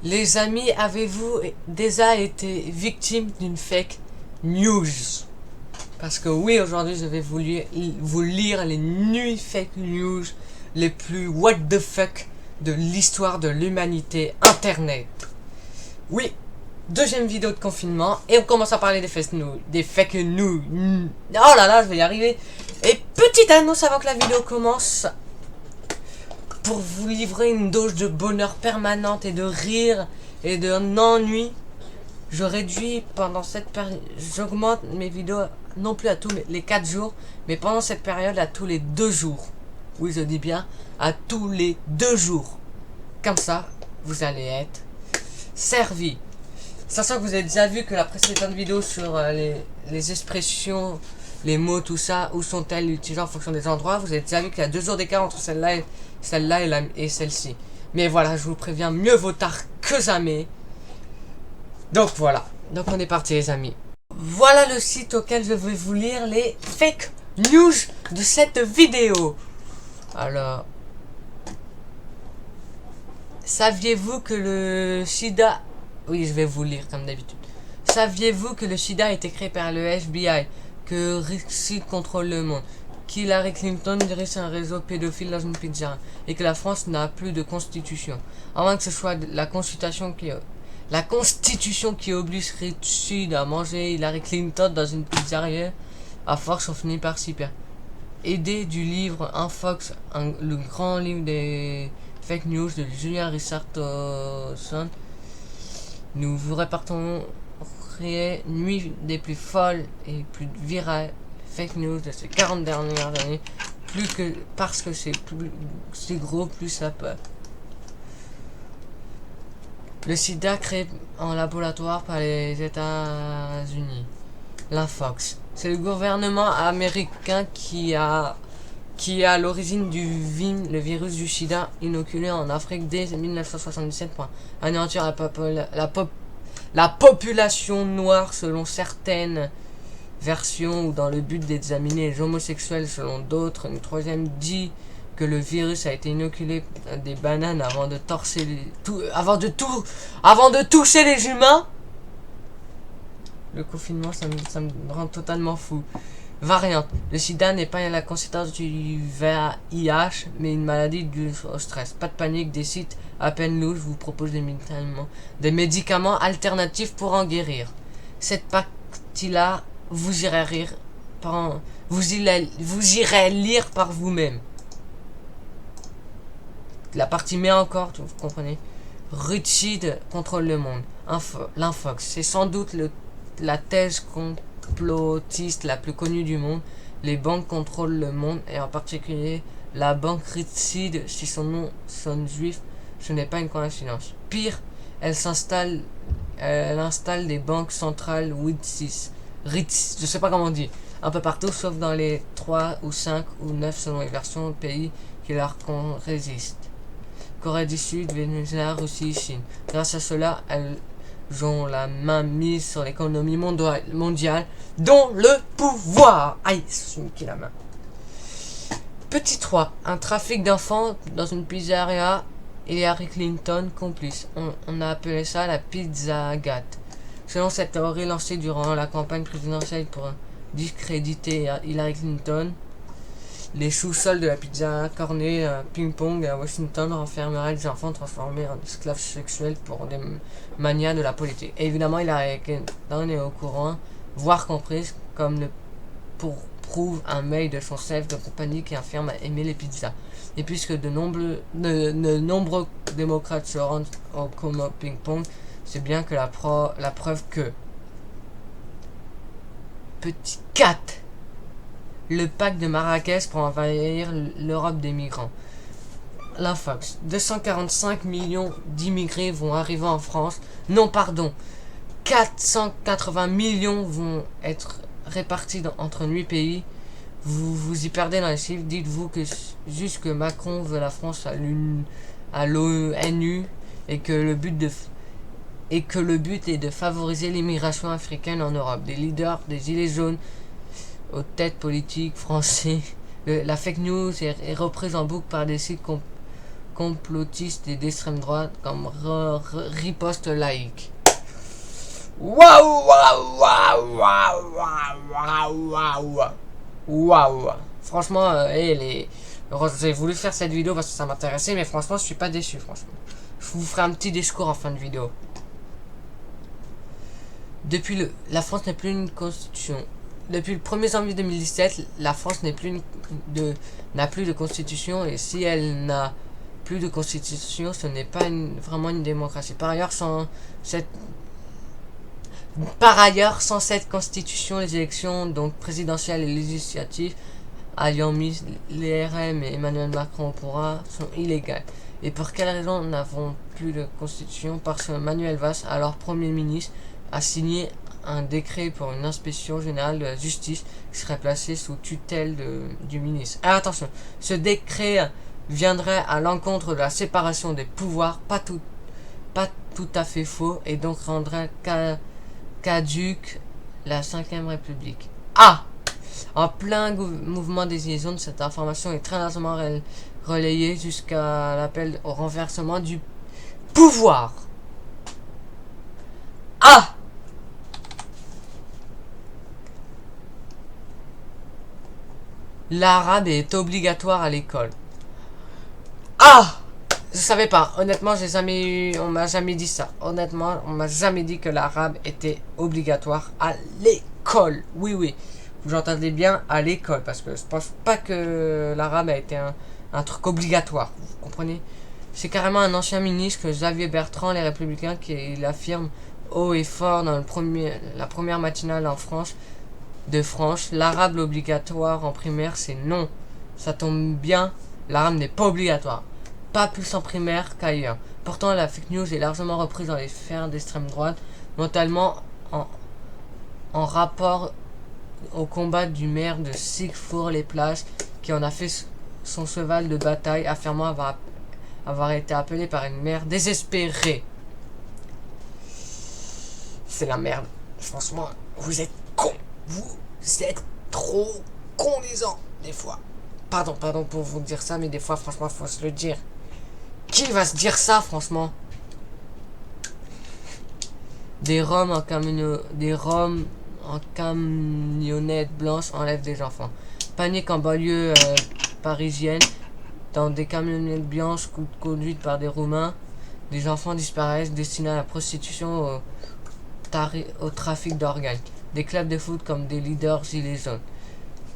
Les amis, avez-vous déjà été victime d'une fake news? Parce que oui, aujourd'hui, je vais vous lire les nuits fake news les plus what the fuck de l'histoire de l'humanité Internet. Oui, deuxième vidéo de confinement et on commence à parler des fake news. Oh là là, je vais y arriver. Et petite annonce avant que la vidéo commence. Pour vous livrer une dose de bonheur permanente et de rire et d'ennui, je réduis pendant cette période, j'augmente mes vidéos non plus à tous les 4 jours, mais pendant cette période à tous les 2 jours. Oui, je dis bien à tous les 2 jours. Comme ça, vous allez être servi. Sachant que vous avez déjà vu que la précédente vidéo sur les expressions, les mots, tout ça, où sont-elles utilisées en fonction des endroits, vous avez déjà vu qu'il y a 2 jours d'écart entre celle-là et celle-ci. Mais voilà, je vous préviens, mieux vaut tard que jamais. Donc voilà, donc on est parti les amis. Voilà le site auquel je vais vous lire les fake news de cette vidéo. Alors, saviez-vous que le sida... Oui, je vais vous lire comme d'habitude. Saviez-vous que le sida a été créé par le FBI, que Rixi contrôle le monde, qu'Hillary Clinton dirige un réseau pédophile dans une pizzeria, et que la France n'a plus de constitution, à moins que ce soit la constitution qui oblige Richie à manger Hillary Clinton dans une pizzeria. À force, on finit par s'y perdre. Aidé du livre Infox, le grand livre des fake news de Julia Richardson, nous vous répartons nuit des plus folles et plus virales fake news de ces 40 dernières années, plus que parce que c'est gros, plus ça peut. Le sida créé en laboratoire par les États-Unis. L'Infox. C'est le gouvernement américain qui a l'origine du VIM, le virus du sida, inoculé en Afrique dès 1977 pour anéantir la population noire selon certaines versions, ou dans le but d'examiner les homosexuels selon d'autres. Une troisième dit que le virus a été inoculé à des bananes avant de toucher les humains. Le confinement, ça me rend totalement fou. Variante. Le sida n'est pas la conséquence du VIH, mais une maladie due au stress. Pas de panique, des sites à peine louches vous proposent des médicaments alternatifs pour en guérir. Cette partie-là, vous irez lire par vous-même. La partie mais encore, vous comprenez. Richie contrôle le monde. L'Infox, c'est sans doute la thèse complotiste la plus connue du monde. Les banques contrôlent le monde, et en particulier la banque Richie. Si son nom sonne juif, ce n'est pas une coïncidence. Pire, elle installe des banques centrales Ritz, je sais pas comment on dit, un peu partout, sauf dans les 3 ou 5 ou 9 selon les versions de pays qui leur résistent. Corée du Sud, Venezuela, Russie, Chine. Grâce à cela, elles ont la main mise sur l'économie mondiale, dont le pouvoir. Aïe, je me la main. Petit 3. Un trafic d'enfants dans une pizzeria. Hillary Clinton complice. On a appelé ça la Pizzagate. Selon cette théorie lancée durant la campagne présidentielle pour discréditer Hillary Clinton, les sous-sols de la pizza cornée ping-pong à Washington renfermeraient des enfants transformés en esclaves sexuels pour des manias de la politique. Et évidemment, Hillary Clinton est au courant, voire comprise, comme le prouve un mail de son chef de compagnie qui affirme aimer les pizzas. Et puisque de nombreux démocrates se rendent au coma ping-pong, c'est bien que la preuve que... Petit 4. Le pacte de Marrakech pour envahir l'Europe des migrants. L'Infox. 245 millions d'immigrés vont arriver en France. Non, pardon. 480 millions vont être répartis entre 8 pays. Vous y perdez dans les chiffres. Dites-vous que juste que Macron veut la France à l'ONU et que le but est de favoriser l'immigration africaine en Europe. Des leaders des Gilets jaunes aux têtes politiques français. La fake news est reprise en boucle par des sites complotistes et d'extrême droite comme riposte laïque. Waouh, waouh, waouh, waouh, waouh, waouh. Franchement, j'ai voulu faire cette vidéo parce que ça m'intéressait, mais franchement, je suis pas déçu, franchement. Je vous ferai un petit discours en fin de vidéo. La France n'est plus une constitution. Depuis le 1er janvier 2017, la France n'a plus de constitution, et si elle n'a plus de constitution, ce n'est pas vraiment une démocratie. Par ailleurs, sans cette constitution, les élections donc présidentielles et législatives ayant mis les RM et Emmanuel Macron au pouvoir sont illégales. Et pour quelle raison n'avons plus de constitution? Parce que Manuel Valls, alors Premier ministre, a signé un décret pour une inspection générale de la justice qui serait placée sous tutelle du ministre. Alors attention, ce décret viendrait à l'encontre de la séparation des pouvoirs, pas tout à fait faux, et donc rendrait caduque la 5ème République. Ah! En plein mouvement des liaisons, cette information est très largement relayée jusqu'à l'appel au renversement du pouvoir. Ah! L'arabe est obligatoire à l'école. Ah! Je savais pas. Honnêtement, on m'a jamais dit ça. Honnêtement, on m'a jamais dit que l'arabe était obligatoire à l'école. Oui, oui. Vous entendez bien, à l'école. Parce que je pense pas que l'arabe a été un truc obligatoire. Vous comprenez? C'est carrément un ancien ministre, Xavier Bertrand, les Républicains, qui l'affirme haut et fort dans la première matinale en France. L'arabe obligatoire en primaire, c'est non. Ça tombe bien, l'arabe n'est pas obligatoire. Pas plus en primaire qu'ailleurs. Pourtant, la fake news est largement reprise dans les sphères d'extrême droite, notamment en rapport au combat du maire de Sigfour-les-Plages, qui en a fait son cheval de bataille, affirmant avoir été appelé par une mère désespérée. C'est la merde. Franchement, vous êtes cons. Vous êtes trop cons, les gens, des fois. Pardon pour vous dire ça, mais des fois, franchement, faut se le dire. Qui va se dire ça, franchement? Des Roms en camionnette blanche enlèvent des enfants. Panique en banlieue parisienne. Dans des camionnettes blanches conduites par des Roumains, des enfants disparaissent destinés à la prostitution, au trafic d'organes. Des clubs de foot comme des leaders gilets jaunes.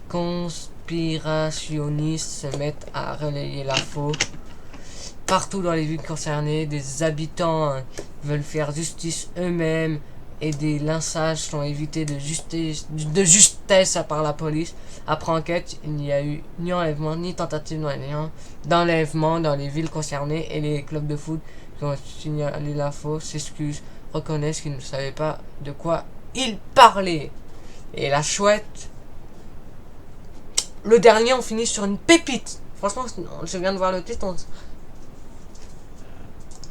Conspirationnistes se mettent à relayer l'info. Partout dans les villes concernées, des habitants veulent faire justice eux-mêmes et des lynchages sont évités de justesse par la police. Après enquête, il n'y a eu ni enlèvement ni tentative d'enlèvement dans les villes concernées, et les clubs de foot qui ont signalé l'info s'excusent, reconnaissent qu'ils ne savaient pas de quoi ils parlaient. Et la chouette, le dernier, on finit sur une pépite. Franchement, je viens de voir le titre.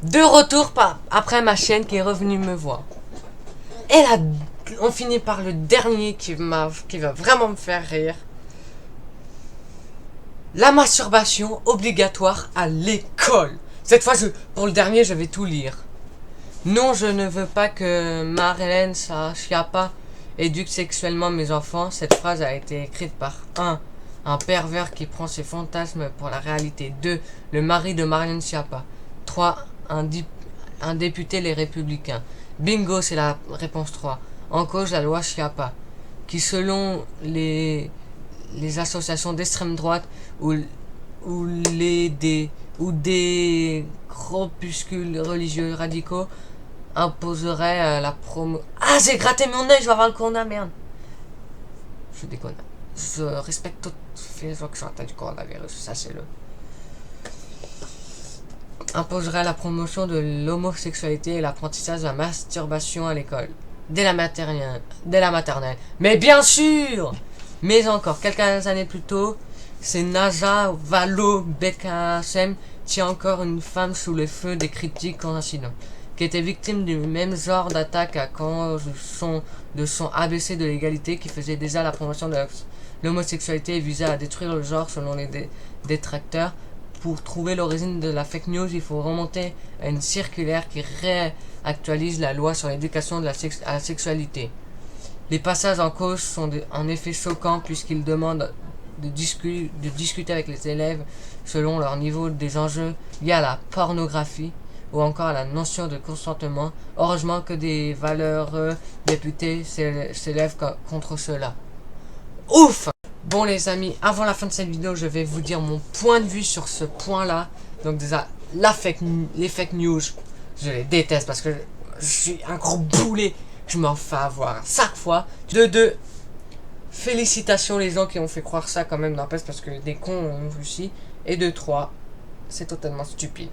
De retour après ma chaîne qui est revenue me voir. Et là, on finit par le dernier qui va vraiment me faire rire. La masturbation obligatoire à l'école. Cette fois, pour le dernier, je vais tout lire. Non, je ne veux pas que Marlène Schiappa éduque sexuellement mes enfants. Cette phrase a été écrite par un pervers qui prend ses fantasmes pour la réalité. 2. Le mari de Marlène Schiappa. 3. Un député Les Républicains. Bingo, c'est la réponse 3. En cause, la loi Schiappa, qui selon les associations d'extrême droite ou des groupuscules religieux radicaux, imposerait la promo... Ah, j'ai gratté mon œil, je vais avoir le corona, merde. Je déconne. Je respecte toutes les gens qui sont atteints du coronavirus, sachez-le. Imposerait la promotion de l'homosexualité et l'apprentissage de la masturbation à l'école. Dès la maternelle. Mais bien sûr! Mais encore, quelques années plus tôt, c'est Naja Vallaud-Belkacem tient encore une femme sous le feu des critiques en incident, qui était victime du même genre d'attaque à cause de son ABC de l'égalité, qui faisait déjà la promotion de l'homosexualité et visait à détruire le genre selon les détracteurs. pour trouver l'origine de la fake news, il faut remonter à une circulaire qui réactualise la loi sur l'éducation à la sexualité. Les passages en cause sont en effet choquants puisqu'ils demandent de discuter avec les élèves selon leur niveau des enjeux liés à la pornographie ou encore à la notion de consentement. Heureusement que des valeurs députées s'élèvent contre cela. Ouf! Bon les amis, avant la fin de cette vidéo, je vais vous dire mon point de vue sur ce point-là. Donc déjà, les fake news, je les déteste parce que je suis un gros boulet. Je m'en fais avoir chaque fois. De deux, félicitations les gens qui ont fait croire ça quand même n'empêche parce que des cons ont réussi. Et de trois, c'est totalement stupide.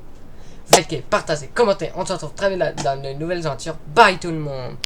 Likez, partagez, commentez. On se retrouve très vite dans de nouvelles aventures. Bye tout le monde!